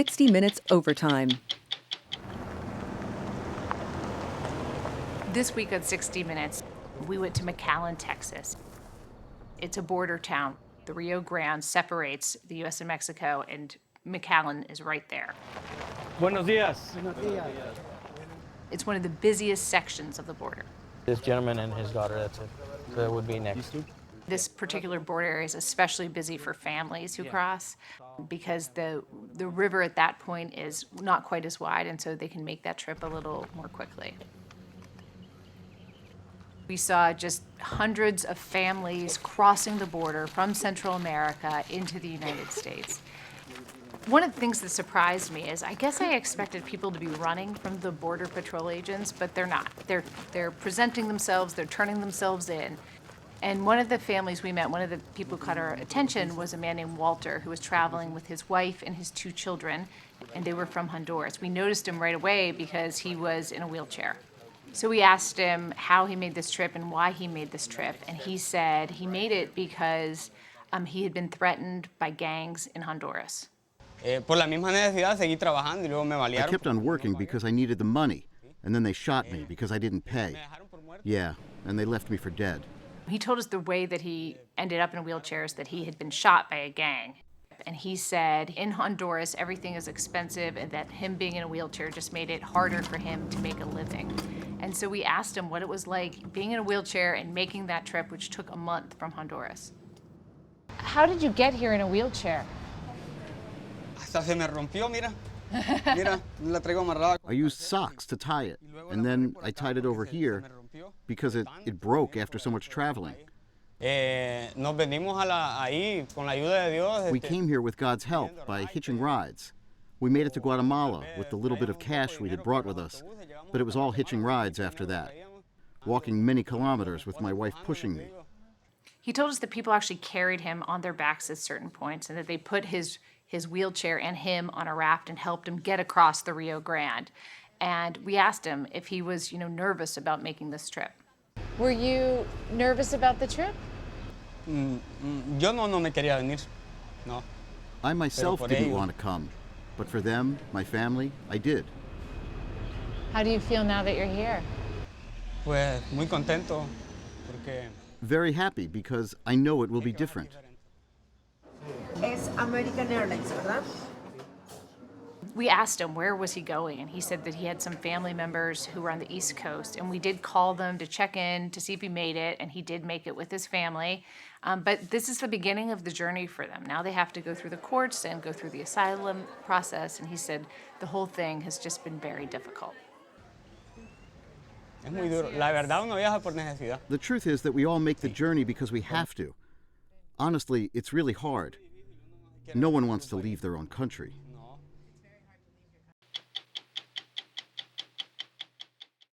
60 Minutes Overtime. This week on 60 Minutes, we went to McAllen, Texas. It's a border town. The Rio Grande separates the U.S. and Mexico, and McAllen is right there. Buenos dias. It's one of the busiest sections of the border. This gentleman and his daughter, that's it. So it would be next. This particular border area is especially busy for families who cross because the river at that point is not quite as wide, and so they can make that trip a little more quickly. We saw just hundreds of families crossing the border from Central America into the United States. One of the things that surprised me is I guess I expected people to be running from the Border Patrol agents, but they're not. They're presenting themselves, they're turning themselves in. And one of the families we met, one of the people who caught our attention was a man named Walter who was traveling with his wife and his 2 children, and they were from Honduras. We noticed him right away because he was in a wheelchair. So we asked him how he made this trip and why he made this trip, and he said he made it because he had been threatened by gangs in Honduras. I kept on working because I needed the money, and then they shot me because I didn't pay. Yeah, and they left me for dead. He told us the way that he ended up in a wheelchair is that he had been shot by a gang. And he said in Honduras, everything is expensive, and that him being in a wheelchair just made it harder for him to make a living. And so we asked him what it was like being in a wheelchair and making that trip, which took a month from Honduras. How did you get here in a wheelchair? I used socks to tie it, and then I tied it over here because it broke after so much traveling. We came here with God's help by hitching rides. We made it to Guatemala with the little bit of cash we had brought with us, but it was all hitching rides after that, walking many kilometers with my wife pushing me. He told us that people actually carried him on their backs at certain points and that they put his wheelchair and him on a raft and helped him get across the Rio Grande. And we asked him if he was, nervous about making this trip. Were you nervous about the trip? I myself didn't want to come, but for them, my family, I did. How do you feel now that you're here? Very happy because I know it will be different. Es American Airlines, ¿verdad? We asked him where was he going, and he said that he had some family members who were on the East Coast, and we did call them to check in to see if he made it, and he did make it with his family. But this is the beginning of the journey for them. Now they have to go through the courts and go through the asylum process, and he said the whole thing has just been very difficult. The truth is that we all make the journey because we have to. Honestly, it's really hard. No one wants to leave their own country.